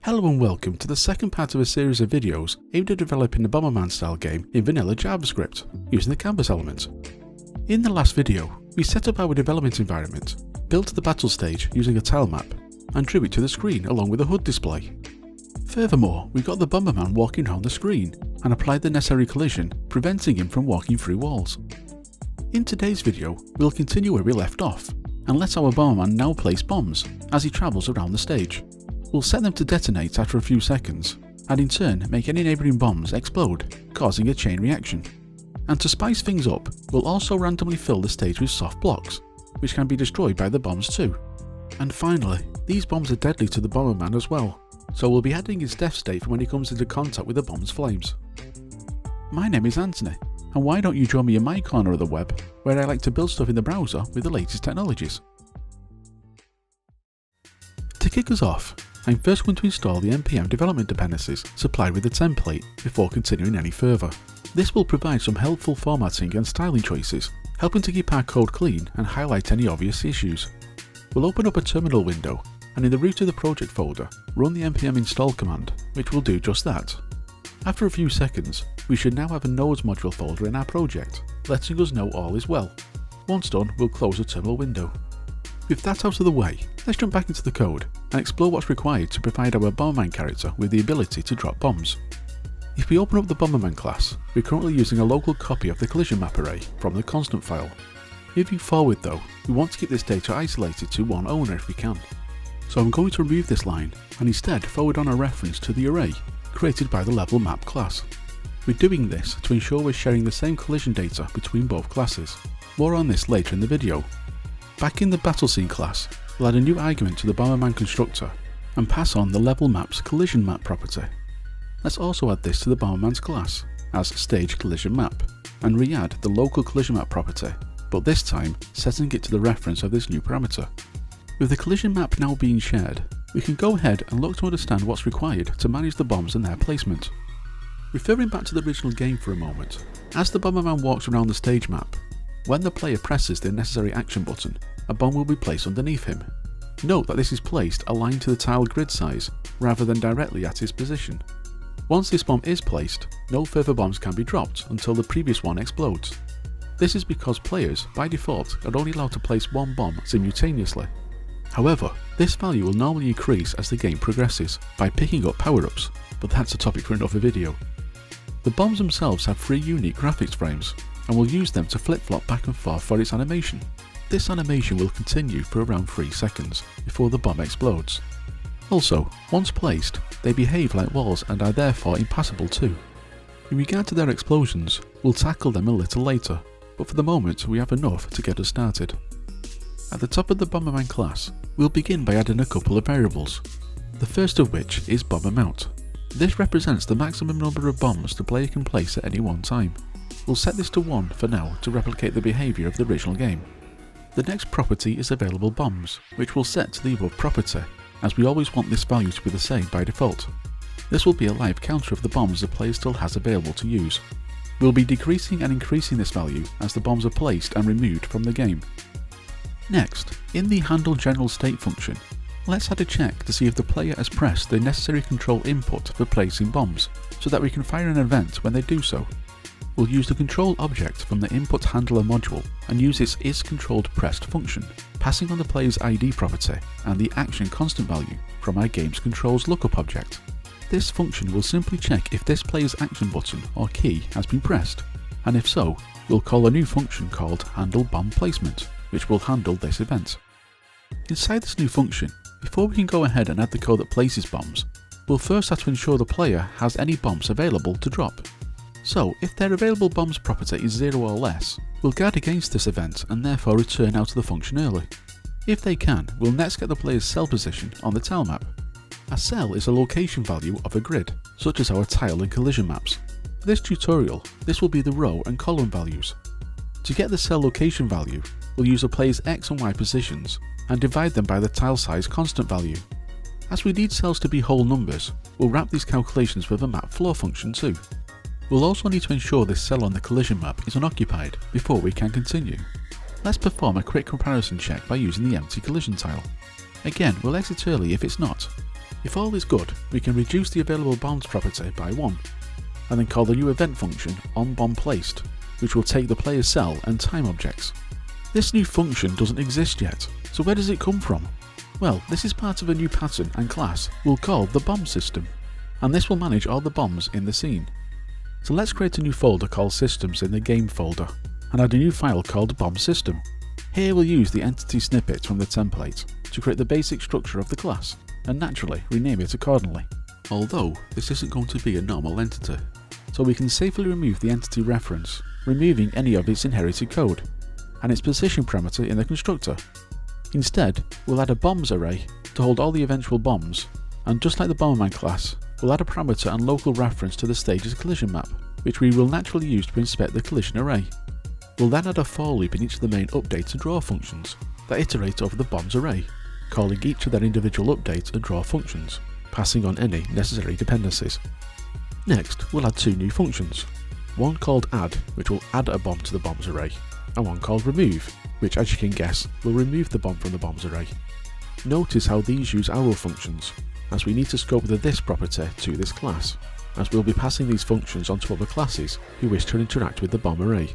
Hello and welcome to the second part of a series of videos aimed at developing the Bomberman-style game in vanilla JavaScript, using the canvas element. In the last video, we set up our development environment, built the battle stage using a tile map, and drew it to the screen along with a HUD display. Furthermore, we got the Bomberman walking around the screen, and applied the necessary collision, preventing him from walking through walls. In today's video, we'll continue where we left off, and let our Bomberman now place bombs as he travels around the stage. We'll set them to detonate after a few seconds, and in turn make any neighbouring bombs explode, causing a chain reaction. And to spice things up, we'll also randomly fill the stage with soft blocks, which can be destroyed by the bombs too. And finally, these bombs are deadly to the Bomberman as well, so we'll be adding his death state for when he comes into contact with the bomb's flames. My name is Anthony, and why don't you join me in my corner of the web, where I like to build stuff in the browser with the latest technologies. To kick us off, I'm first going to install the npm development dependencies supplied with the template before continuing any further. This will provide some helpful formatting and styling choices, helping to keep our code clean and highlight any obvious issues. We'll open up a terminal window, and in the root of the project folder, run the npm install command, which will do just that. After a few seconds, we should now have a nodes module folder in our project, letting us know all is well. Once done, we'll close the terminal window. With that out of the way, let's jump back into the code and explore what's required to provide our Bomberman character with the ability to drop bombs. If we open up the Bomberman class, we're currently using a local copy of the collision map array from the constant file. Moving forward though, we want to keep this data isolated to one owner if we can. So I'm going to remove this line and instead forward on a reference to the array created by the level map class. We're doing this to ensure we're sharing the same collision data between both classes. More on this later in the video. Back in the battle scene class, we'll add a new argument to the Bomberman constructor and pass on the level map's collision map property. Let's also add this to the Bomberman's class as stage collision map and re-add the local collision map property, but this time setting it to the reference of this new parameter. With the collision map now being shared, we can go ahead and look to understand what's required to manage the bombs and their placement. Referring back to the original game for a moment, as the Bomberman walks around the stage map, when the player presses the necessary action button, a bomb will be placed underneath him. Note that this is placed aligned to the tiled grid size, rather than directly at his position. Once this bomb is placed, no further bombs can be dropped until the previous one explodes. This is because players, by default, are only allowed to place one bomb simultaneously. However, this value will normally increase as the game progresses, by picking up power-ups, but that's a topic for another video. The bombs themselves have 3 unique graphics frames, and we'll use them to flip-flop back and forth for its animation. This animation will continue for around 3 seconds before the bomb explodes. Also, once placed, they behave like walls and are therefore impassable too. In regard to their explosions, we'll tackle them a little later, but for the moment we have enough to get us started. At the top of the Bomberman class, we'll begin by adding a couple of variables, the first of which is bomb amount. This represents the maximum number of bombs the player can place at any one time. We'll set this to 1 for now to replicate the behaviour of the original game. The next property is available bombs, which we'll set to the above property, as we always want this value to be the same by default. This will be a live counter of the bombs the player still has available to use. We'll be decreasing and increasing this value as the bombs are placed and removed from the game. Next, in the handle general state function, let's add a check to see if the player has pressed the necessary control input for placing bombs, so that we can fire an event when they do so. We'll use the control object from the input handler module and use its isControlledPressed function, passing on the player's ID property and the action constant value from our game's controls lookup object. This function will simply check if this player's action button or key has been pressed, and if so, we'll call a new function called handleBombPlacement, which will handle this event. Inside this new function, before we can go ahead and add the code that places bombs, we'll first have to ensure the player has any bombs available to drop. So, if their available bombs property is 0 or less, we'll guard against this event and therefore return out of the function early. If they can, we'll next get the player's cell position on the tile map. A cell is a location value of a grid, such as our tile and collision maps. For this tutorial, this will be the row and column values. To get the cell location value, we'll use a player's X and Y positions and divide them by the tile size constant value. As we need cells to be whole numbers, we'll wrap these calculations with a map floor function too. We'll also need to ensure this cell on the collision map is unoccupied before we can continue. Let's perform a quick comparison check by using the empty collision tile. Again, we'll exit early if it's not. If all is good, we can reduce the available bombs property by 1, and then call the new event function onBombPlaced, which will take the player's cell and time objects. This new function doesn't exist yet, so where does it come from? Well, this is part of a new pattern and class we'll call the bomb system, and this will manage all the bombs in the scene. So let's create a new folder called systems in the game folder, and add a new file called bomb system. Here we'll use the entity snippet from the template to create the basic structure of the class, and naturally rename it accordingly. Although this isn't going to be a normal entity, so we can safely remove the entity reference, removing any of its inherited code, and its position parameter in the constructor. Instead, we'll add a bombs array to hold all the eventual bombs, and just like the Bomberman class, we'll add a parameter and local reference to the stage's collision map, which we will naturally use to inspect the collision array. We'll then add a for loop in each of the main update and draw functions that iterate over the bombs array, calling each of their individual update and draw functions, passing on any necessary dependencies. Next, we'll add two new functions, one called add, which will add a bomb to the bombs array, and one called remove, which as you can guess will remove the bomb from the bombs array. Notice how these use arrow functions, as we need to scope the this property to this class, as we'll be passing these functions onto other classes who wish to interact with the bomb array.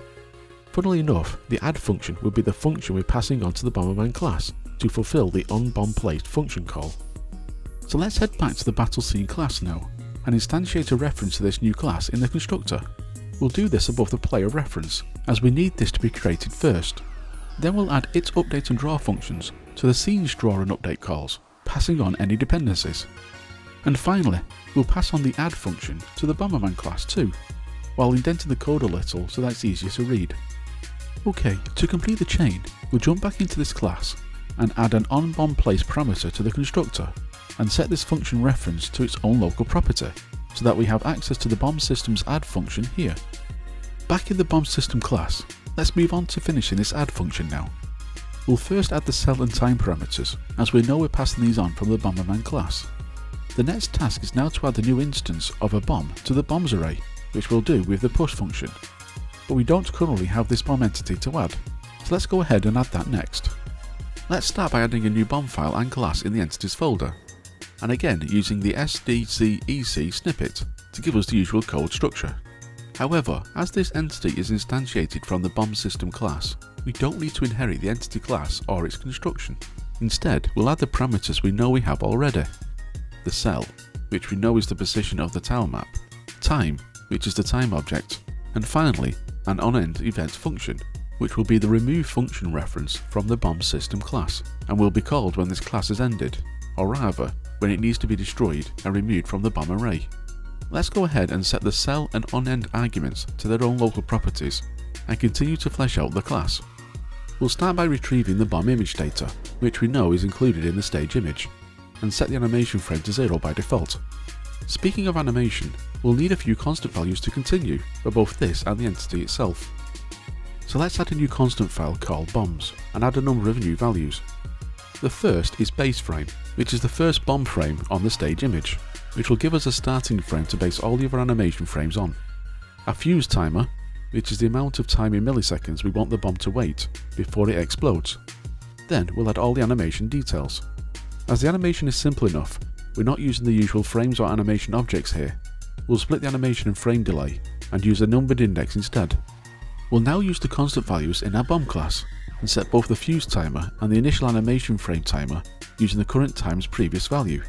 Funnily enough, the add function would be the function we're passing on to the Bomberman class to fulfill the onBombPlaced function call. So let's head back to the battle scene class now, and instantiate a reference to this new class in the constructor. We'll do this above the player reference, as we need this to be created first. Then we'll add its update and draw functions to the scene's draw and update calls, passing on any dependencies. And finally, we'll pass on the add function to the Bomberman class too, while indenting the code a little so that it's easier to read. Okay, to complete the chain, we'll jump back into this class and add an onBombPlaced parameter to the constructor, and set this function reference to its own local property, so that we have access to the bomb system's add function here. Back in the bomb system class, let's move on to finishing this add function now. We'll first add the cell and time parameters, as we know we're passing these on from the Bomberman class. The next task is now to add the new instance of a bomb to the bombs array, which we'll do with the push function. But we don't currently have this bomb entity to add, so let's go ahead and add that next. Let's start by adding a new bomb file and class in the entities folder, and again using the sdcec snippet to give us the usual code structure. However, as this entity is instantiated from the bomb system class, we don't need to inherit the entity class or its construction. Instead, we'll add the parameters we know we have already. The cell, which we know is the position of the tile map, time, which is the time object, and finally, an onEnd event function, which will be the remove function reference from the bomb system class, and will be called when this class is ended, or rather, when it needs to be destroyed and removed from the bomb array. Let's go ahead and set the cell and onEnd arguments to their own local properties, and continue to flesh out the class. We'll start by retrieving the bomb image data, which we know is included in the stage image, and set the animation frame to 0 by default. Speaking of animation, we'll need a few constant values to continue for both this and the entity itself. So let's add a new constant file called bombs, and add a number of new values. The first is base frame, which is the first bomb frame on the stage image, which will give us a starting frame to base all the other animation frames on. A fuse timer, which is the amount of time in milliseconds we want the bomb to wait before it explodes. Then we'll add all the animation details. As the animation is simple enough, we're not using the usual frames or animation objects here. We'll split the animation and frame delay, and use a numbered index instead. We'll now use the constant values in our bomb class, and set both the fuse timer and the initial animation frame timer using the current time's previous value,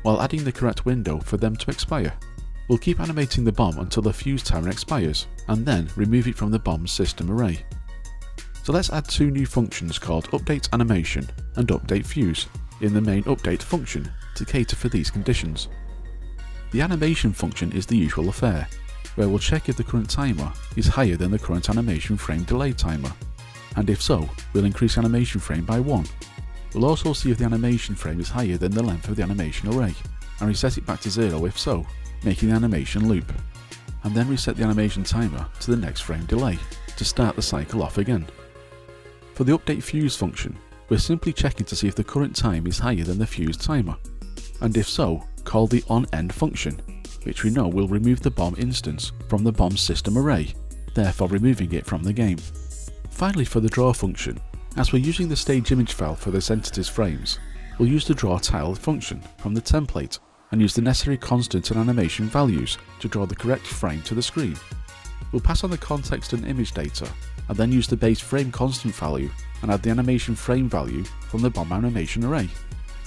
while adding the correct window for them to expire. We'll keep animating the bomb until the fuse timer expires, and then remove it from the bomb's system array. So let's add two new functions called update animation and update fuse in the main update function to cater for these conditions. The animation function is the usual affair, where we'll check if the current timer is higher than the current animation frame delay timer, and if so, we'll increase the animation frame by 1. We'll also see if the animation frame is higher than the length of the animation array, and reset it back to 0 if so, making the animation loop, and then reset the animation timer to the next frame delay to start the cycle off again. For the update fuse function, we're simply checking to see if the current time is higher than the fuse timer, and if so, call the onEnd function, which we know will remove the bomb instance from the bomb system array, therefore removing it from the game. Finally, for the draw function, as we're using the stage image file for this entity's frames, we'll use the draw tile function from the template and use the necessary constant and animation values to draw the correct frame to the screen. We'll pass on the context and image data, and then use the base frame constant value and add the animation frame value from the bomb animation array.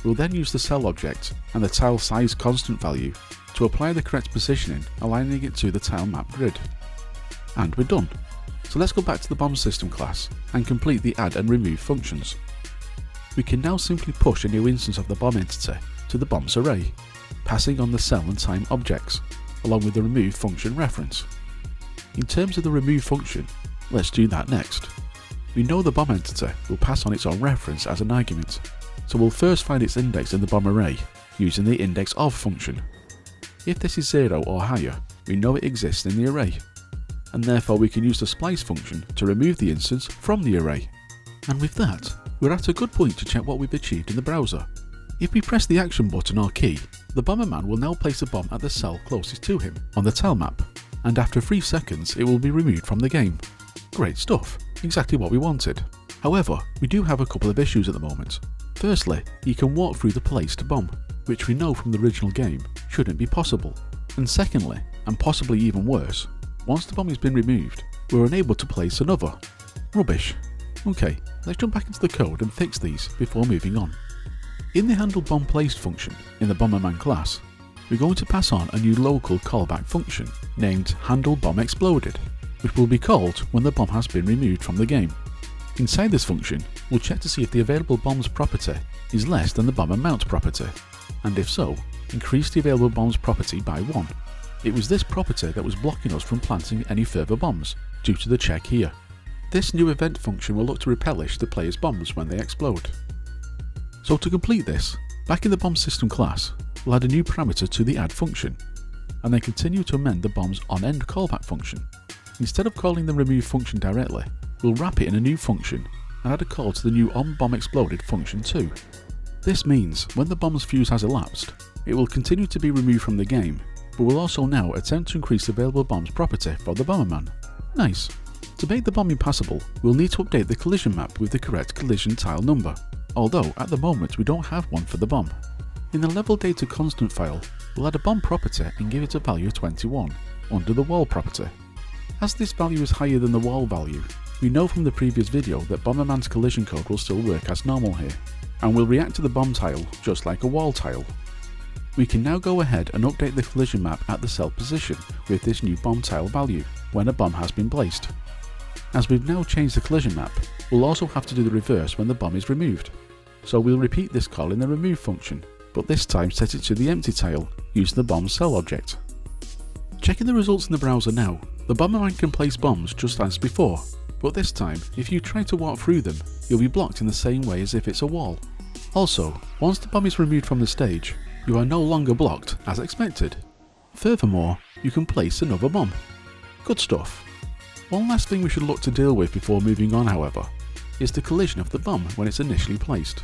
We'll then use the cell object and the tile size constant value to apply the correct positioning, aligning it to the tile map grid. And we're done. So let's go back to the bomb system class and complete the add and remove functions. We can now simply push a new instance of the bomb entity to the bombs array, passing on the cell and time objects, along with the remove function reference. In terms of the remove function, let's do that next. We know the bomb entity will pass on its own reference as an argument, so we'll first find its index in the bomb array using the index of function. If this is 0 or higher, we know it exists in the array, and therefore we can use the splice function to remove the instance from the array. And with that, we're at a good point to check what we've achieved in the browser. If we press the action button or key, the Bomberman will now place a bomb at the cell closest to him on the tile map, and after 3 seconds it will be removed from the game. Great stuff, exactly what we wanted. However, we do have a couple of issues at the moment. Firstly, he can walk through the placed bomb, which we know from the original game shouldn't be possible. And secondly, and possibly even worse, once the bomb has been removed, we're unable to place another. Rubbish. Okay, let's jump back into the code and fix these before moving on. In the handle bomb placed function in the Bomberman class, we're going to pass on a new local callback function named handle bomb exploded, which will be called when the bomb has been removed from the game. Inside this function, we'll check to see if the available bombs property is less than the bomb amount property, and if so, increase the available bombs property by 1. It was this property that was blocking us from planting any further bombs, due to the check here. This new event function will look to repellish the player's bombs when they explode. So to complete this, back in the bomb system class, we'll add a new parameter to the add function, and then continue to amend the bomb's onEnd callback function. Instead of calling the remove function directly, we'll wrap it in a new function and add a call to the new onBombExploded function too. This means when the bomb's fuse has elapsed, it will continue to be removed from the game, but will also now attempt to increase the available bombs property for the Bomberman. Nice. To make the bomb impassable, we'll need to update the collision map with the correct collision tile number, although at the moment we don't have one for the bomb. In the level data constant file, we'll add a bomb property and give it a value of 21, under the wall property. As this value is higher than the wall value, we know from the previous video that Bomberman's collision code will still work as normal here, and will react to the bomb tile just like a wall tile. We can now go ahead and update the collision map at the cell position with this new bomb tile value when a bomb has been placed. As we've now changed the collision map, we'll also have to do the reverse when the bomb is removed. So we'll repeat this call in the remove function, but this time set it to the empty tile using the bomb cell object. Checking the results in the browser now, the Bomberman can place bombs just as before, but this time, if you try to walk through them, you'll be blocked in the same way as if it's a wall. Also, once the bomb is removed from the stage, you are no longer blocked as expected. Furthermore, you can place another bomb. Good stuff. One last thing we should look to deal with before moving on, however, is the collision of the bomb when it's initially placed.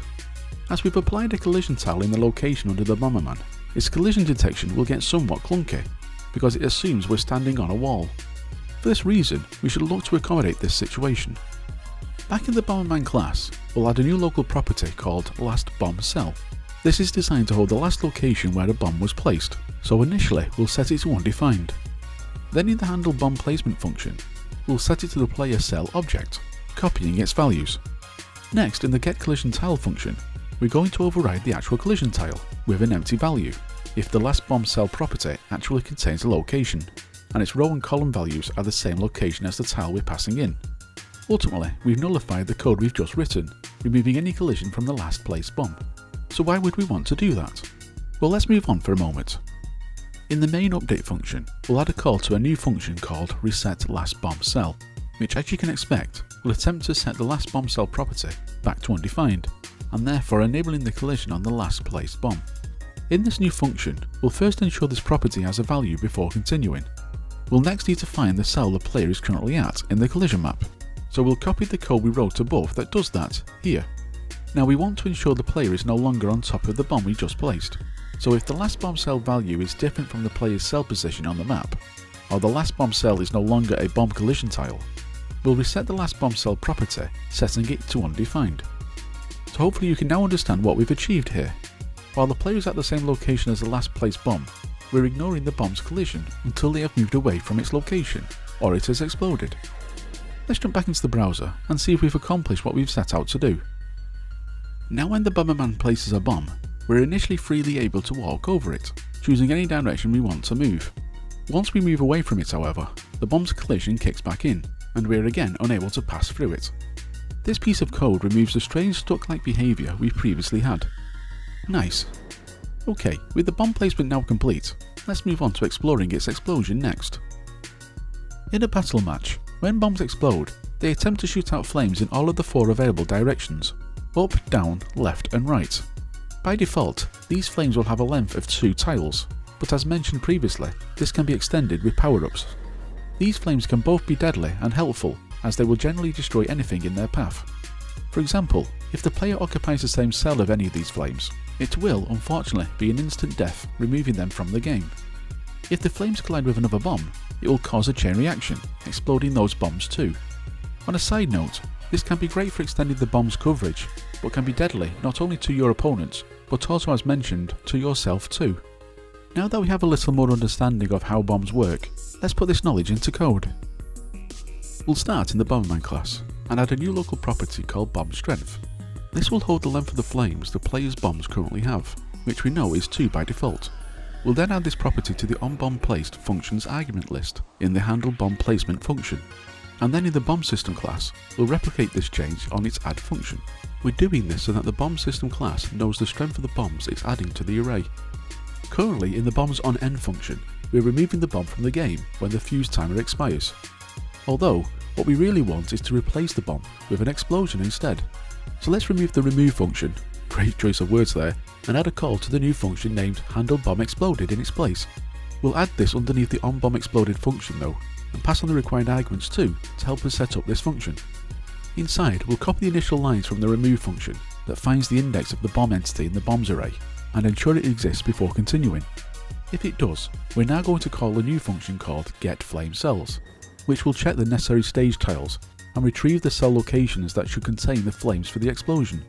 As we've applied a collision tile in the location under the Bomberman, its collision detection will get somewhat clunky, because it assumes we're standing on a wall. For this reason, we should look to accommodate this situation. Back in the Bomberman class, we'll add a new local property called lastBombCell. This is designed to hold the last location where a bomb was placed, so initially we'll set it to undefined. Then in the handle bomb placement function, we'll set it to the player cell object, copying its values. Next, in the getCollisionTile function, we're going to override the actual collision tile with an empty value if the lastBombCell property actually contains a location, and its row and column values are the same location as the tile we're passing in. Ultimately, we've nullified the code we've just written, removing any collision from the last placed bomb. So why would we want to do that? Well, let's move on for a moment. In the main update function, we'll add a call to a new function called resetLastBombCell, which, as you can expect, will attempt to set the lastBombCell property back to undefined, and therefore enabling the collision on the last placed bomb. In this new function, we'll first ensure this property has a value before continuing. We'll next need to find the cell the player is currently at in the collision map, so we'll copy the code we wrote above that does that here. Now we want to ensure the player is no longer on top of the bomb we just placed, so if the last bomb cell value is different from the player's cell position on the map, or the last bomb cell is no longer a bomb collision tile, we'll reset the last bomb cell property, setting it to undefined. So hopefully you can now understand what we've achieved here. While the player is at the same location as the last placed bomb, we're ignoring the bomb's collision until they have moved away from its location, or it has exploded. Let's jump back into the browser and see if we've accomplished what we've set out to do. Now when the Bomberman places a bomb, we're initially freely able to walk over it, choosing any direction we want to move. Once we move away from it, however, the bomb's collision kicks back in, and we're again unable to pass through it. This piece of code removes the strange stuck-like behaviour we've previously had. Nice. Okay, with the bomb placement now complete, let's move on to exploring its explosion next. In a battle match, when bombs explode, they attempt to shoot out flames in all of the 4 available directions: up, down, left and right. By default, these flames will have a length of 2 tiles, but as mentioned previously, this can be extended with power-ups. These flames can both be deadly and helpful, as they will generally destroy anything in their path. For example, if the player occupies the same cell of any of these flames, it will unfortunately be an instant death, removing them from the game. If the flames collide with another bomb, it will cause a chain reaction, exploding those bombs too. On a side note, this can be great for extending the bomb's coverage, but can be deadly not only to your opponents, but also, as mentioned, to yourself too. Now that we have a little more understanding of how bombs work, let's put this knowledge into code. We'll start in the Bomberman class, and add a new local property called bomb strength. This will hold the length of the flames the player's bombs currently have, which we know is 2 by default. We'll then add this property to the onBombPlaced function's argument list in the handleBombPlacement function, and then in the bomb system class, we'll replicate this change on its add function. We're doing this so that the bomb system class knows the strength of the bombs it's adding to the array. Currently in the bombs onEnd function, we're removing the bomb from the game when the fuse timer expires. Although, what we really want is to replace the bomb with an explosion instead. So let's remove the remove function, great choice of words there, and add a call to the new function named handleBombExploded in its place. We'll add this underneath the onBombExploded function though, and pass on the required arguments too to help us set up this function. Inside, we'll copy the initial lines from the remove function that finds the index of the bomb entity in the bombs array, and ensure it exists before continuing. If it does, we're now going to call a new function called getFlameCells, which will check the necessary stage tiles and retrieve the cell locations that should contain the flames for the explosion.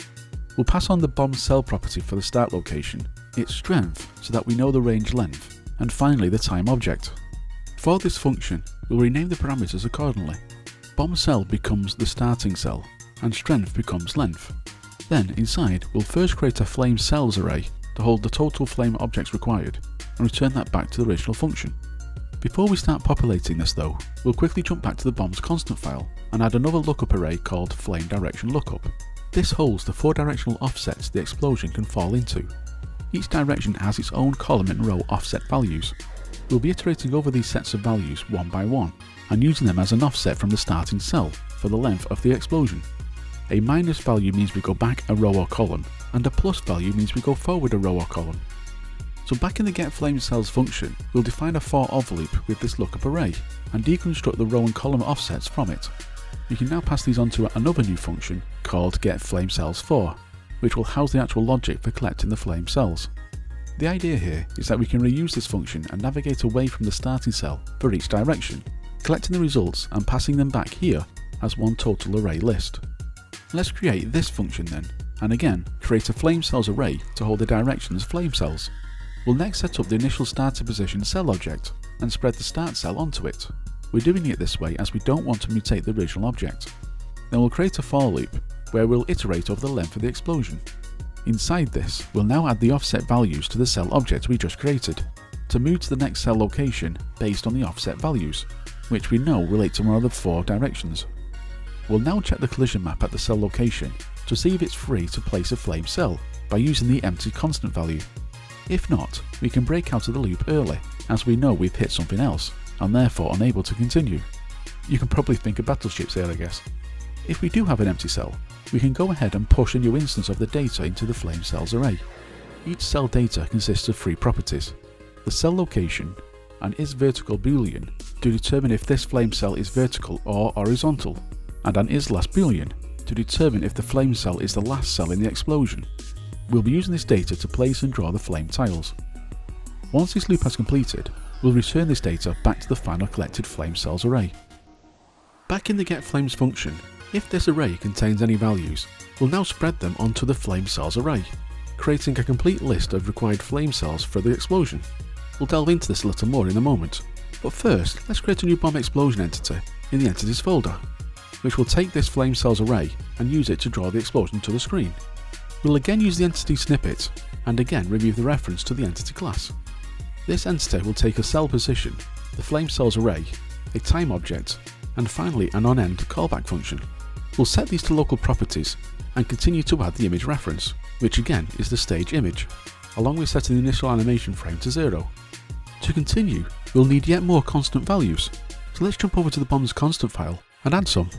We'll pass on the bomb cell property for the start location, its strength so that we know the range length, and finally the time object. For this function, we'll rename the parameters accordingly. Bomb cell becomes the starting cell, and strength becomes length. Then inside, we'll first create a flame cells array to hold the total flame objects required, and return that back to the original function. Before we start populating this though, we'll quickly jump back to the bomb's constant file and add another lookup array called flame direction lookup. This holds the 4 directional offsets the explosion can fall into. Each direction has its own column and row offset values. We'll be iterating over these sets of values one by one, and using them as an offset from the starting cell for the length of the explosion. A minus value means we go back a row or column, and a plus value means we go forward a row or column. So back in the getFlameCells function, we'll define a for-of loop with this lookup array, and deconstruct the row and column offsets from it. We can now pass these on to another new function called getFlameCells4, which will house the actual logic for collecting the flame cells. The idea here is that we can reuse this function and navigate away from the starting cell for each direction, collecting the results and passing them back here as one total array list. Let's create this function then, and again create a flame cells array to hold the directions flame cells. We'll next set up the initial starting position cell object and spread the start cell onto it. We're doing it this way as we don't want to mutate the original object. Then we'll create a for loop where we'll iterate over the length of the explosion. Inside this, we'll now add the offset values to the cell object we just created, to move to the next cell location based on the offset values, which we know relate to one of the 4 directions. We'll now check the collision map at the cell location to see if it's free to place a flame cell by using the empty constant value. If not, we can break out of the loop early, as we know we've hit something else, and therefore unable to continue. You can probably think of battleships here, I guess. If we do have an empty cell, we can go ahead and push a new instance of the data into the flame cells array. Each cell data consists of 3 properties: the cell location, an isVertical boolean to determine if this flame cell is vertical or horizontal, and an isLast boolean to determine if the flame cell is the last cell in the explosion. We'll be using this data to place and draw the flame tiles. Once this loop has completed, we'll return this data back to the final collected flame cells array. Back in the getFlames function, if this array contains any values, we'll now spread them onto the flame cells array. creating a complete list of required flame cells for the explosion. We'll delve into this a little more in a moment, but first let's create a new bomb explosion entity in the entities folder, which will take this flame cells array and use it to draw the explosion to the screen. We'll again use the entity snippet and again remove the reference to the entity class. This entity will take a cell position, the flame cells array, a time object, and finally an on-end callback function. We'll set these to local properties and continue to add the image reference, which again is the stage image, along with setting the initial animation frame to 0. To continue, we'll need yet more constant values, so let's jump over to the bomb's constant file and add some.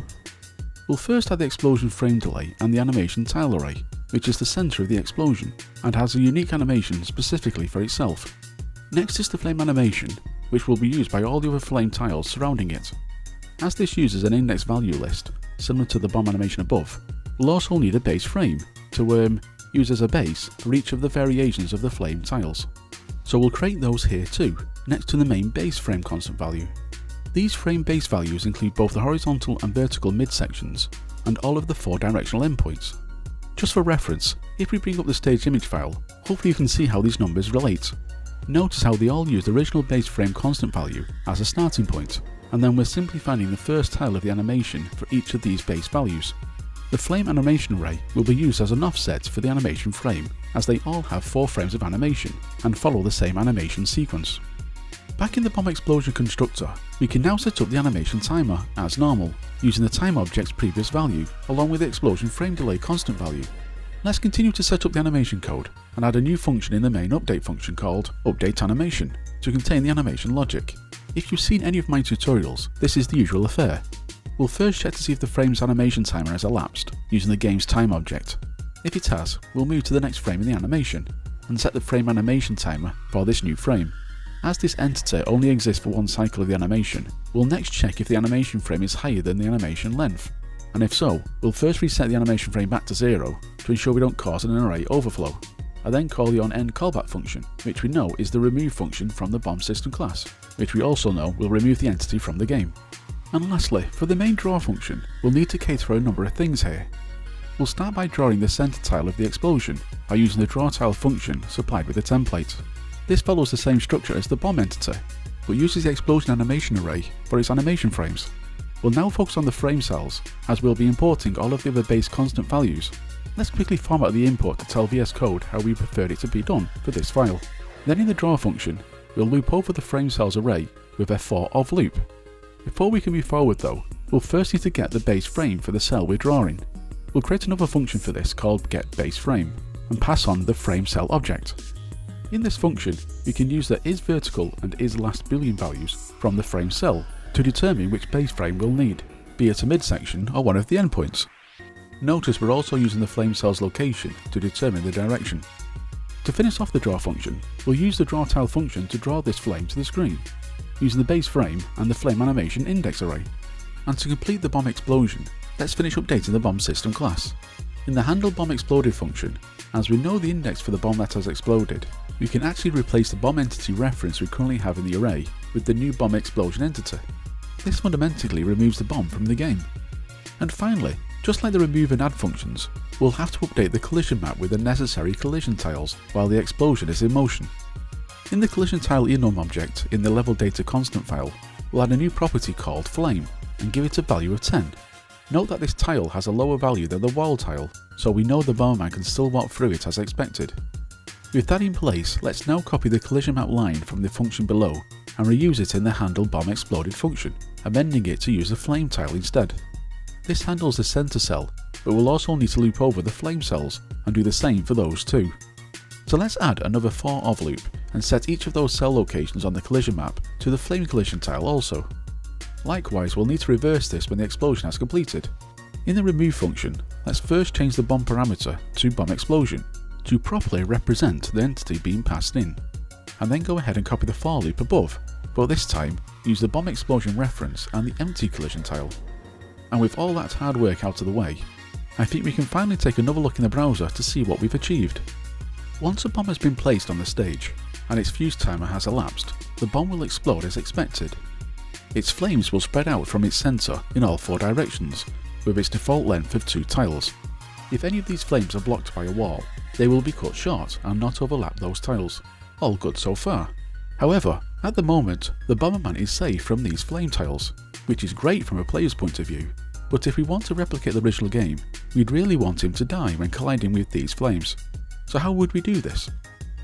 We'll first add the explosion frame delay and the animation tile array, which is the centre of the explosion and has a unique animation specifically for itself. Next is the flame animation, which will be used by all the other flame tiles surrounding it. As this uses an index value list, similar to the bomb animation above, we'll also need a base frame to use as a base for each of the variations of the flame tiles. So we'll create those here too, next to the main base frame constant value. These frame base values include both the horizontal and vertical midsections, and all of the 4 directional endpoints. Just for reference, if we bring up the stage image file, hopefully you can see how these numbers relate. Notice how they all use the original base frame constant value as a starting point, and then we're simply finding the first tile of the animation for each of these base values. The flame animation array will be used as an offset for the animation frame, as they all have 4 frames of animation and follow the same animation sequence. Back in the bomb explosion constructor, we can now set up the animation timer as normal, using the time object's previous value along with the explosion frame delay constant value. Let's continue to set up the animation code and add a new function in the main update function called update animation to contain the animation logic. If you've seen any of my tutorials, this is the usual affair. We'll first check to see if the frame's animation timer has elapsed using the game's time object. If it has, we'll move to the next frame in the animation and set the frame animation timer for this new frame. As this entity only exists for one cycle of the animation, we'll next check if the animation frame is higher than the animation length, and if so, we'll first reset the animation frame back to 0 to ensure we don't cause an array overflow. I then call the onEnd callback function, which we know is the remove function from the bomb system class, which we also know will remove the entity from the game. And lastly, for the main draw function, we'll need to cater for a number of things here. We'll start by drawing the centre tile of the explosion by using the drawTile function supplied with a template. This follows the same structure as the bomb entity, but uses the explosion animation array for its animation frames. We'll now focus on the frame cells, as we'll be importing all of the other base constant values. Let's quickly format the import to tell VS Code how we preferred it to be done for this file. Then in the draw function, we'll loop over the frame cells array with a for-of loop. Before we can move forward though, we'll first need to get the base frame for the cell we're drawing. We'll create another function for this called getBaseFrame and pass on the frame cell object. In this function, we can use the isVertical and isLast boolean values from the frame cell to determine which base frame we'll need, be it a midsection or one of the endpoints. Notice we're also using the flame cell's location to determine the direction. To finish off the draw function, we'll use the drawTile function to draw this flame to the screen, using the base frame and the flame animation index array. And to complete the bomb explosion, let's finish updating the bomb system class. In the handleBombExploded function, as we know the index for the bomb that has exploded, we can actually replace the bomb entity reference we currently have in the array with the new bomb explosion entity. This fundamentally removes the bomb from the game. And finally, just like the remove and add functions, we'll have to update the collision map with the necessary collision tiles while the explosion is in motion. In the collision tile enum object in the level data constant file, we'll add a new property called flame and give it a value of 10. Note that this tile has a lower value than the wall tile, so we know the Bomberman can still walk through it as expected. With that in place, let's now copy the collision map line from the function below and reuse it in the handleBombExploded function, amending it to use the flame tile instead. This handles the centre cell, but we'll also need to loop over the flame cells and do the same for those too. So let's add another for-of loop and set each of those cell locations on the collision map to the flame collision tile also. Likewise, we'll need to reverse this when the explosion has completed. In the remove function, let's first change the bomb parameter to bombExplosion to properly represent the entity being passed in, and then go ahead and copy the for loop above, but this time use the bomb explosion reference and the empty collision tile. And with all that hard work out of the way, I think we can finally take another look in the browser to see what we've achieved. Once a bomb has been placed on the stage and its fuse timer has elapsed, the bomb will explode as expected. Its flames will spread out from its centre in all 4 directions, with its default length of 2 tiles. If any of these flames are blocked by a wall, they will be cut short and not overlap those tiles. All good so far. However, at the moment, the Bomberman is safe from these flame tiles, which is great from a player's point of view, but if we want to replicate the original game, we'd really want him to die when colliding with these flames. So how would we do this?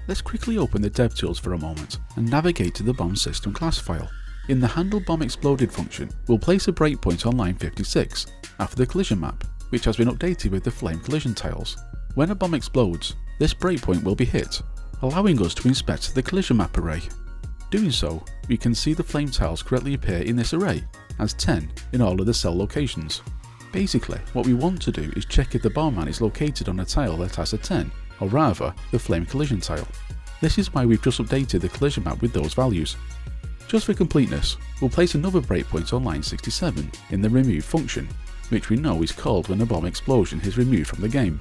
Let's quickly open the DevTools for a moment and navigate to the bomb system class file. In the handle bomb exploded function, we'll place a breakpoint on line 56 after the collision map, which has been updated with the flame collision tiles. When a bomb explodes, this breakpoint will be hit, allowing us to inspect the collision map array. Doing so, we can see the flame tiles correctly appear in this array as 10 in all of the cell locations. Basically, what we want to do is check if the Bomberman is located on a tile that has a 10, or rather, the flame collision tile. This is why we've just updated the collision map with those values. Just for completeness, we'll place another breakpoint on line 67 in the remove function, which we know is called when a bomb explosion is removed from the game.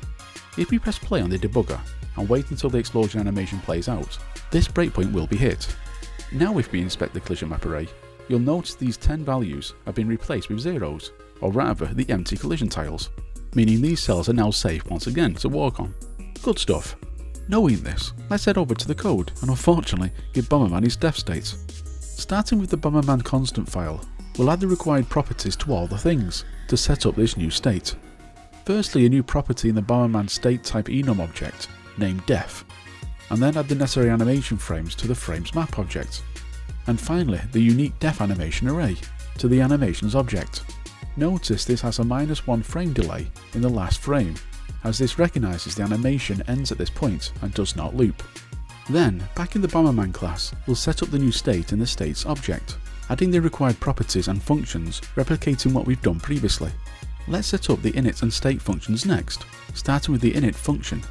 If we press play on the debugger and wait until the explosion animation plays out, this breakpoint will be hit. Now if we inspect the collision map array, you'll notice these 10 values have been replaced with zeros, or rather the empty collision tiles, meaning these cells are now safe once again to walk on. Good stuff. Knowing this, let's head over to the code and unfortunately give Bomberman his death state. Starting with the Bomberman constant file, we'll add the required properties to all the things to set up this new state. Firstly, a new property in the Bomberman state type enum object named def, and then add the necessary animation frames to the frames map object. And finally, the unique def animation array to the animations object. Notice this has a -1 frame delay in the last frame, as this recognises the animation ends at this point and does not loop. Then, back in the Bomberman class, we'll set up the new state in the states object, adding the required properties and functions replicating what we've done previously. Let's set up the init and state functions next, starting with the init function.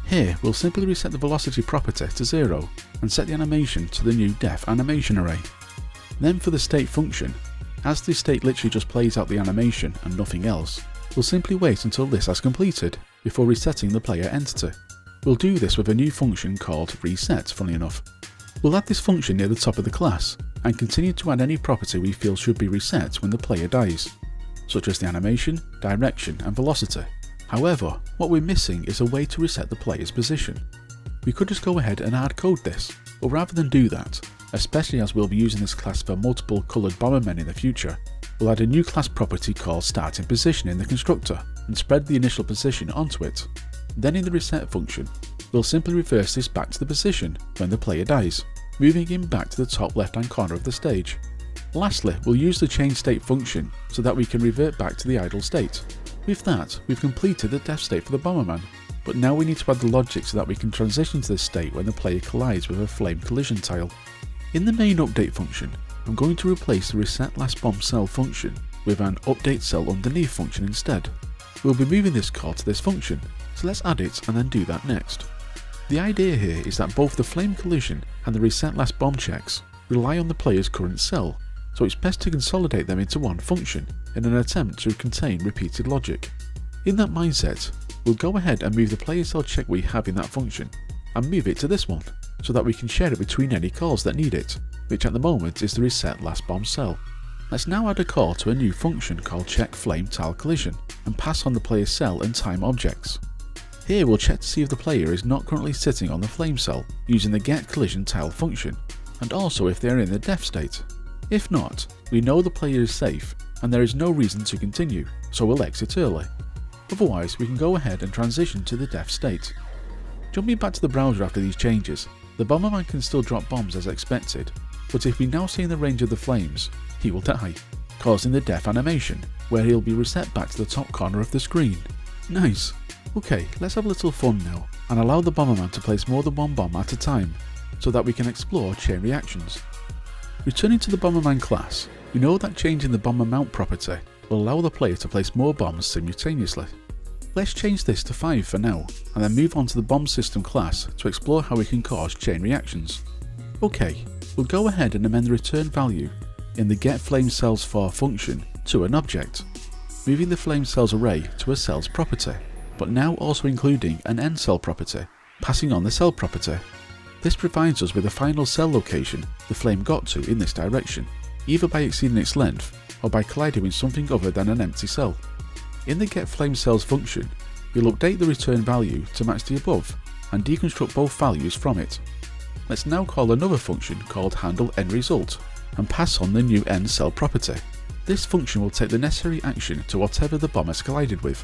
Here, we'll simply reset the velocity property to 0 and set the animation to the new def animation array. Then for the state function, as the state literally just plays out the animation and nothing else, we'll simply wait until this has completed before resetting the player entity. We'll do this with a new function called reset, funnily enough. We'll add this function near the top of the class and continue to add any property we feel should be reset when the player dies, such as the animation, direction and velocity. However, what we're missing is a way to reset the player's position. We could just go ahead and hard code this, but rather than do that, especially as we'll be using this class for multiple coloured Bombermen in the future, we'll add a new class property called starting position in the constructor and spread the initial position onto it. Then in the reset function, we'll simply reverse this back to the position when the player dies, moving him back to the top left hand corner of the stage. Lastly, we'll use the change state function so that we can revert back to the idle state. With that, we've completed the death state for the Bomberman, but now we need to add the logic so that we can transition to this state when the player collides with a flame collision tile. In the main update function, I'm going to replace the reset last bomb cell function with an update cell underneath function instead. We'll be moving this call to this function, so let's add it and then do that next. The idea here is that both the flame collision and the reset last bomb checks rely on the player's current cell, so it's best to consolidate them into one function in an attempt to contain repeated logic. In that mindset, we'll go ahead and move the player cell check we have in that function and move it to this one, so that we can share it between any calls that need it, which at the moment is the reset last bomb cell. Let's now add a call to a new function called check flame tile collision and pass on the player's cell and time objects. Here we'll check to see if the player is not currently sitting on the flame cell using the get collision tile function, and also if they are in the death state. If not, we know the player is safe and there is no reason to continue, so we'll exit early. Otherwise, we can go ahead and transition to the death state. Jumping back to the browser after these changes, the Bomberman can still drop bombs as expected, but if we now see in the range of the flames, he will die, causing the death animation, where he'll be reset back to the top corner of the screen. Nice. Okay, let's have a little fun now, and allow the Bomberman to place more than one bomb at a time, so that we can explore chain reactions. Returning to the Bomberman class, we know that changing the bomber mount property will allow the player to place more bombs simultaneously. Let's change this to 5 for now, and then move on to the bomb system class to explore how we can cause chain reactions. Okay, we'll go ahead and amend the return value in the get flame cells for function to an object, moving the flame cells array to a cells property, but now also including an end cell property, passing on the cell property. This provides us with a final cell location the flame got to in this direction, either by exceeding its length or by colliding with something other than an empty cell. In the get flame cells function, we'll update the return value to match the above and deconstruct both values from it. Let's now call another function called handleEndResult and pass on the new end cell property. This function will take the necessary action to whatever the bomb has collided with.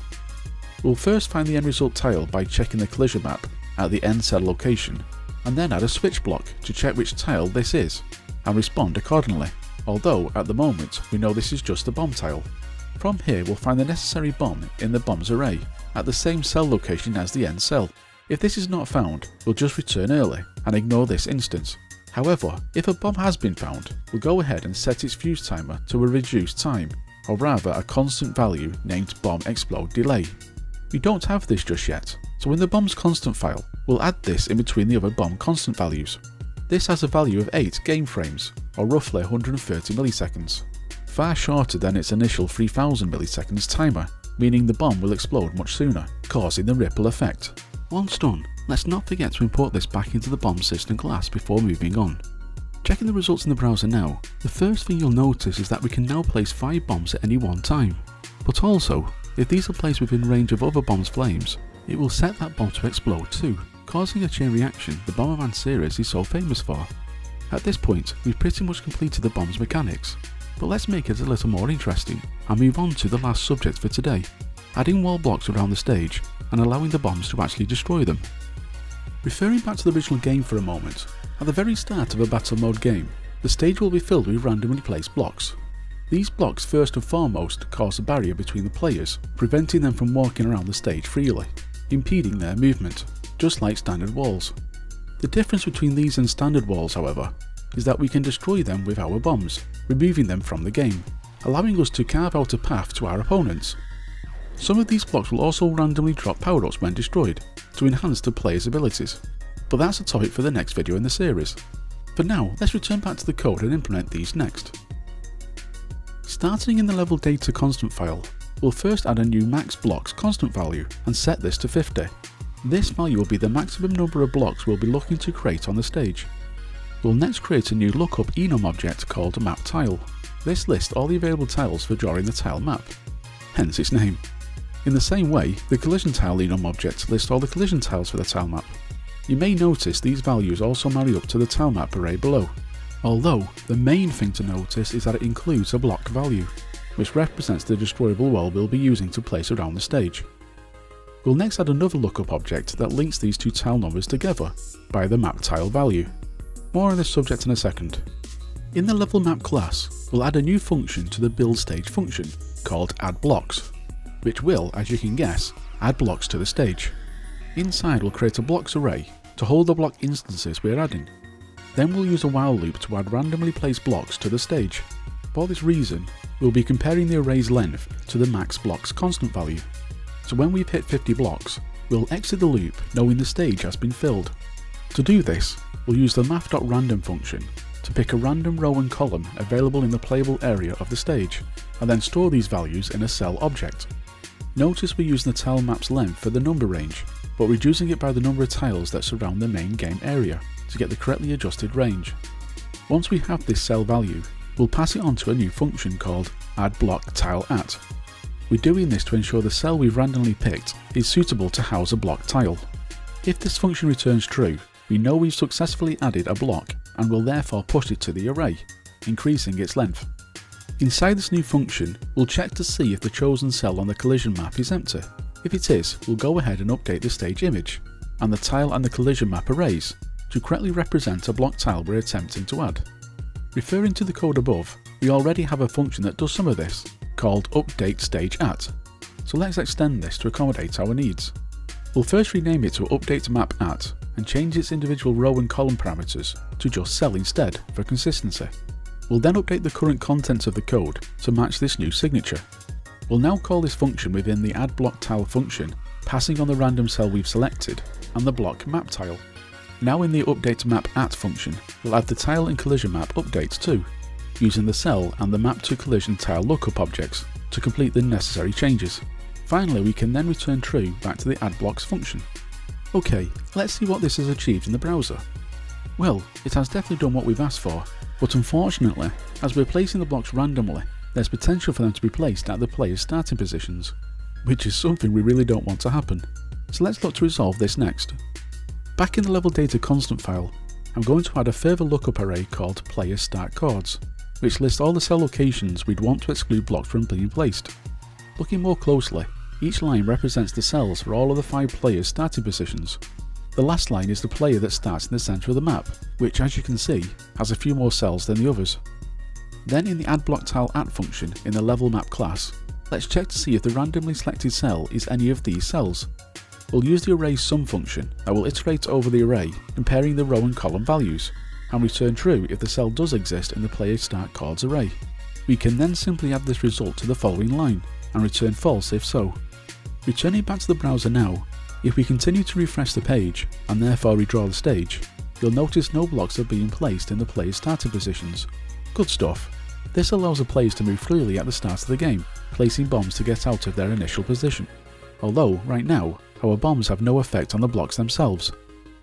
We'll first find the end result tile by checking the collision map at the end cell location, and then add a switch block to check which tile this is, and respond accordingly, although at the moment we know this is just a bomb tile. From here we'll find the necessary bomb in the bombs array, at the same cell location as the end cell. If this is not found, we'll just return early and ignore this instance. However, if a bomb has been found, we'll go ahead and set its fuse timer to a reduced time, or rather a constant value named bomb explode delay. We don't have this just yet, so in the bombs constant file, we'll add this in between the other bomb constant values. This has a value of 8 game frames, or roughly 130 milliseconds, far shorter than its initial 3000 milliseconds timer, meaning the bomb will explode much sooner, causing the ripple effect. Once done, let's not forget to import this back into the bomb system class before moving on. Checking the results in the browser now, the first thing you'll notice is that we can now place 5 bombs at any one time. But also, if these are placed within range of other bombs' flames, it will set that bomb to explode too, causing a chain reaction the Bomberman series is so famous for. At this point, we've pretty much completed the bomb's mechanics, but let's make it a little more interesting and move on to the last subject for today, adding wall blocks around the stage and allowing the bombs to actually destroy them. Referring back to the original game for a moment, at the very start of a battle mode game, the stage will be filled with randomly placed blocks. These blocks first and foremost cause a barrier between the players, preventing them from walking around the stage freely, impeding their movement, just like standard walls. The difference between these and standard walls, however, is that we can destroy them with our bombs, removing them from the game, allowing us to carve out a path to our opponents. Some of these blocks will also randomly drop power-ups when destroyed, to enhance the player's abilities, but that's a topic for the next video in the series. For now, let's return back to the code and implement these next. Starting in the level data constant file, we'll first add a new max blocks constant value and set this to 50. This value will be the maximum number of blocks we'll be looking to create on the stage. We'll next create a new lookup enum object called mapTile. This lists all the available tiles for drawing the tile map, hence its name. In the same way, the collision tile enum object lists all the collision tiles for the tile map. You may notice these values also marry up to the tile map array below, although the main thing to notice is that it includes a block value, which represents the destroyable wall we'll be using to place around the stage. We'll next add another lookup object that links these two tile numbers together by the mapTile value. More on this subject in a second. In the level map class, we'll add a new function to the build stage function called addBlocks, which will, as you can guess, add blocks to the stage. Inside we'll create a blocks array to hold the block instances we're adding. Then we'll use a while loop to add randomly placed blocks to the stage. For this reason, we'll be comparing the array's length to the max blocks constant value. So when we've hit 50 blocks, we'll exit the loop knowing the stage has been filled. To do this, we'll use the math.random function to pick a random row and column available in the playable area of the stage, and then store these values in a cell object. Notice we're using the tile map's length for the number range, but reducing it by the number of tiles that surround the main game area to get the correctly adjusted range. Once we have this cell value, we'll pass it on to a new function called addBlockTileAt. We're doing this to ensure the cell we've randomly picked is suitable to house a block tile. If this function returns true, we know we've successfully added a block and will therefore push it to the array, increasing its length. Inside this new function, we'll check to see if the chosen cell on the collision map is empty. If it is, we'll go ahead and update the stage image, and the tile and the collision map arrays, to correctly represent a block tile we're attempting to add. Referring to the code above, we already have a function that does some of this, called updateStageAt, so let's extend this to accommodate our needs. We'll first rename it to updateMapAt, and change its individual row and column parameters to just cell instead for consistency. We'll then update the current contents of the code to match this new signature. We'll now call this function within the addBlockTile function, passing on the random cell we've selected and the block map tile. Now in the updateMapAt function, we'll add the tile and collision map updates too, using the cell and the map2collision tile lookup objects to complete the necessary changes. Finally, we can then return true back to the addBlocks function. Okay, let's see what this has achieved in the browser. Well, it has definitely done what we've asked for, but unfortunately, as we're placing the blocks randomly, there's potential for them to be placed at the player's starting positions. which is something we really don't want to happen. So let's look to resolve this next. Back in the level data constant file, I'm going to add a further lookup array called player start chords, which lists all the cell locations we'd want to exclude blocks from being placed. Looking more closely, each line represents the cells for all of the 5 players' starting positions. The last line is the player that starts in the centre of the map, which, as you can see, has a few more cells than the others. Then in the add_block_tile function in the level map class, let's check to see if the randomly selected cell is any of these cells. We'll use the array sum function that will iterate over the array, comparing the row and column values, and return true if the cell does exist in the player start chords array. We can then simply add this result to the following line, and return false if so. Returning back to the browser now, if we continue to refresh the page, and therefore redraw the stage, you'll notice no blocks are being placed in the player's starting positions. Good stuff. This allows the players to move freely at the start of the game, placing bombs to get out of their initial position. Although, right now, our bombs have no effect on the blocks themselves.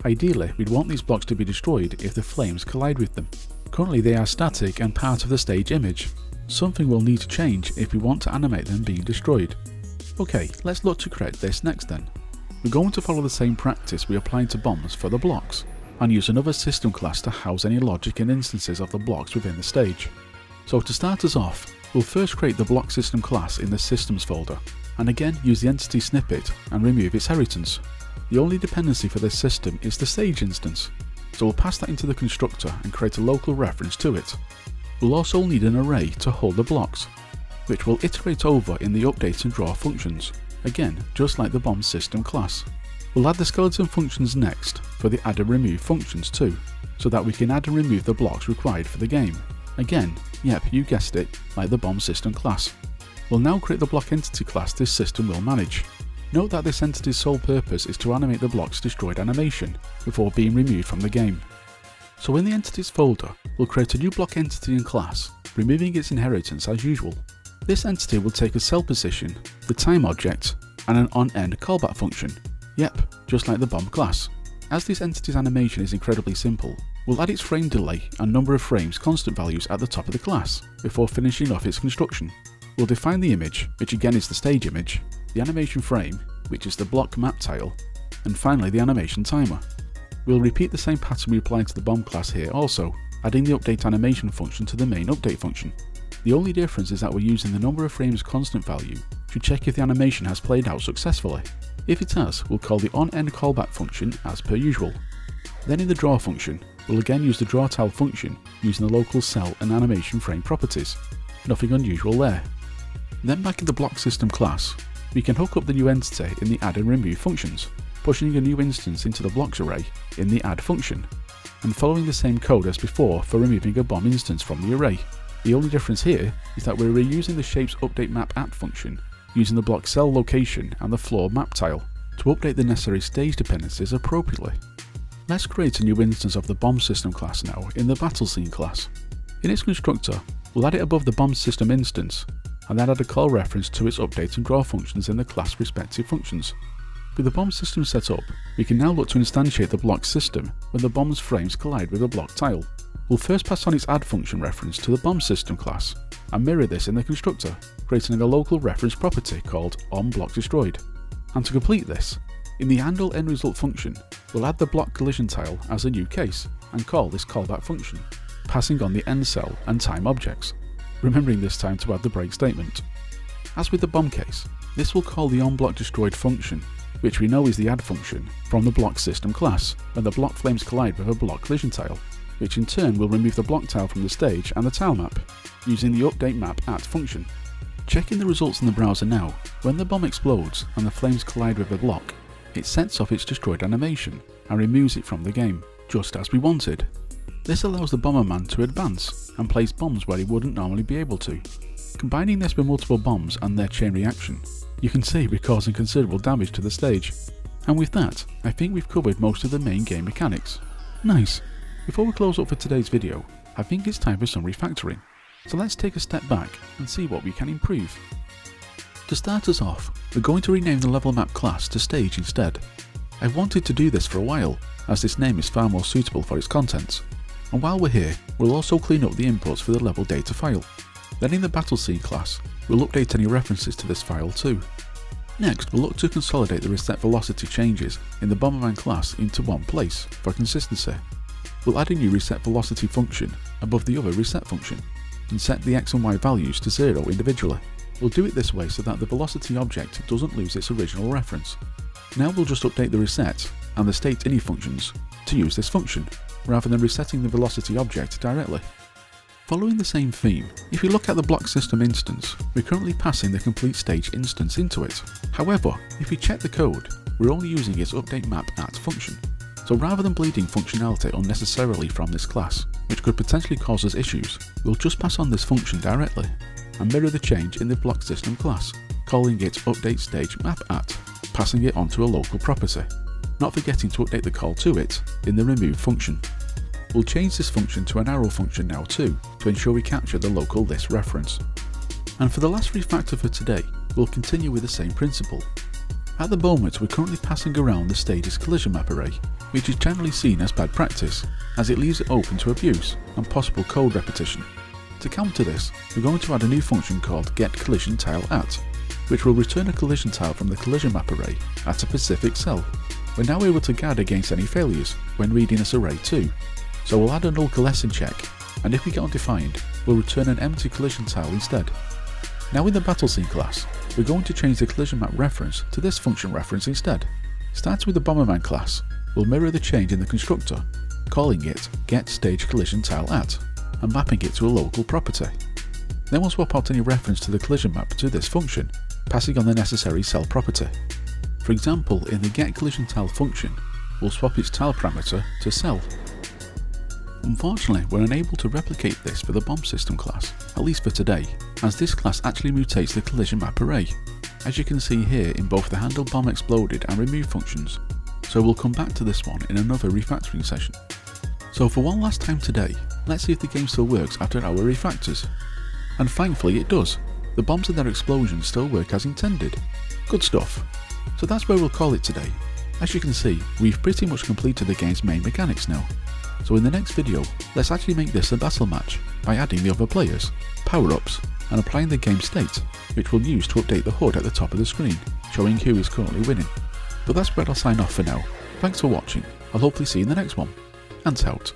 Ideally, we'd want these blocks to be destroyed if the flames collide with them. Currently they are static and part of the stage image. Something will need to change if we want to animate them being destroyed. Okay, let's look to correct this next then. We're going to follow the same practice we applied to bombs for the blocks, and use another system class to house any logic and instances of the blocks within the stage. So to start us off, we'll first create the block system class in the systems folder, and again use the entity snippet and remove its inheritance. The only dependency for this system is the stage instance, so we'll pass that into the constructor and create a local reference to it. We'll also need an array to hold the blocks, which we'll iterate over in the update and draw functions, again just like the bomb system class. We'll add the skeleton functions next for the add and remove functions too, so that we can add and remove the blocks required for the game. Again, yep, you guessed it, like the bomb system class. We'll now create the block entity class this system will manage. Note that this entity's sole purpose is to animate the block's destroyed animation before being removed from the game. So in the entities folder, we'll create a new block entity and class, removing its inheritance as usual. This entity will take a cell position, the time object, and an onEnd callback function. Yep, just like the bomb class. As this entity's animation is incredibly simple, we'll add its frame delay and number of frames constant values at the top of the class, before finishing off its construction. We'll define the image, which again is the stage image, the animation frame, which is the block map tile, and finally the animation timer. We'll repeat the same pattern we applied to the bomb class here also, adding the update animation function to the main update function. The only difference is that we're using the number of frames constant value to check if the animation has played out successfully. If it has, we'll call the onEnd callback function as per usual. Then in the draw function, we'll again use the draw tile function using the local cell and animation frame properties. Nothing unusual there. Then back in the block system class, we can hook up the new entity in the add and remove functions, pushing a new instance into the blocks array in the add function, and following the same code as before for removing a bomb instance from the array. The only difference here is that we're reusing the shapes update map at function, using the block cell location and the floor map tile to update the necessary stage dependencies appropriately. Let's create a new instance of the bomb system class now in the battle scene class. In its constructor, we'll add it above the bomb system instance, and then add a call reference to its update and draw functions in the class respective functions. With the bomb system set up, we can now look to instantiate the block system when the bomb's frames collide with a block tile. We'll first pass on its add function reference to the bomb system class, and mirror this in the constructor, creating a local reference property called onBlockDestroyed. And to complete this, in the handle endResult function, we'll add the block collision tile as a new case, and call this callback function, passing on the end cell and time objects, remembering this time to add the break statement. As with the bomb case, this will call the onBlockDestroyed function, which we know is the add function, from the block system class when the block flames collide with a block collision tile, which in turn will remove the block tile from the stage and the tile map, using the update map at function. Checking the results in the browser now, when the bomb explodes and the flames collide with the block, it sets off its destroyed animation and removes it from the game, just as we wanted. This allows the Bomberman to advance and place bombs where he wouldn't normally be able to. Combining this with multiple bombs and their chain reaction, you can see we're causing considerable damage to the stage. And with that, I think we've covered most of the main game mechanics. Nice! Before we close up for today's video, I think it's time for some refactoring. So let's take a step back and see what we can improve. To start us off, we're going to rename the level map class to stage instead. I've wanted to do this for a while, as this name is far more suitable for its contents. And while we're here, we'll also clean up the inputs for the level data file. Then in the battle scene class, we'll update any references to this file too. Next, we'll look to consolidate the reset velocity changes in the Bomberman class into one place for consistency. We'll add a new reset velocity function above the other reset function, and set the x and y values to 0 individually. We'll do it this way so that the velocity object doesn't lose its original reference. Now we'll just update the reset and the state_ini functions to use this function, rather than resetting the velocity object directly. Following the same theme, if you look at the block system instance, we're currently passing the complete stage instance into it. However, if we check the code, we're only using its updateMapAt function. So rather than bleeding functionality unnecessarily from this class, which could potentially cause us issues, we'll just pass on this function directly, and mirror the change in the block system class, calling it updateStageMapAt, passing it onto a local property, not forgetting to update the call to it in the remove function. We'll change this function to an arrow function now too, to ensure we capture the local list reference. And for the last refactor for today, we'll continue with the same principle. At the moment, we're currently passing around the stage's collision map array, which is generally seen as bad practice, as it leaves it open to abuse and possible code repetition. To counter this, we're going to add a new function called getCollisionTileAt, which will return a collision tile from the collision map array at a specific cell. We're now able to guard against any failures when reading this array too, so we'll add a null collision check, and if we get undefined, we'll return an empty collision tile instead. Now in the battle scene class, we're going to change the collision map reference to this function reference instead. Starting with the Bomberman class, we'll mirror the change in the constructor, calling it getStageCollisionTileAt, and mapping it to a local property. Then we'll swap out any reference to the collision map to this function, passing on the necessary cell property. For example, in the getCollisionTile function, we'll swap its tile parameter to cell. Unfortunately, we're unable to replicate this for the bomb system class, at least for today, as this class actually mutates the collision map array, as you can see here in both the handle bomb exploded and remove functions, so we'll come back to this one in another refactoring session. So for one last time today, let's see if the game still works after our refactors. And thankfully it does. The bombs and their explosions still work as intended. Good stuff. So that's where we'll call it today. As you can see, we've pretty much completed the game's main mechanics now. So in the next video, let's actually make this a battle match by adding the other players, power-ups, and applying the game state, which we'll use to update the HUD at the top of the screen, showing who is currently winning. But that's where I'll sign off for now. Thanks for watching, I'll hopefully see you in the next one. Ant out.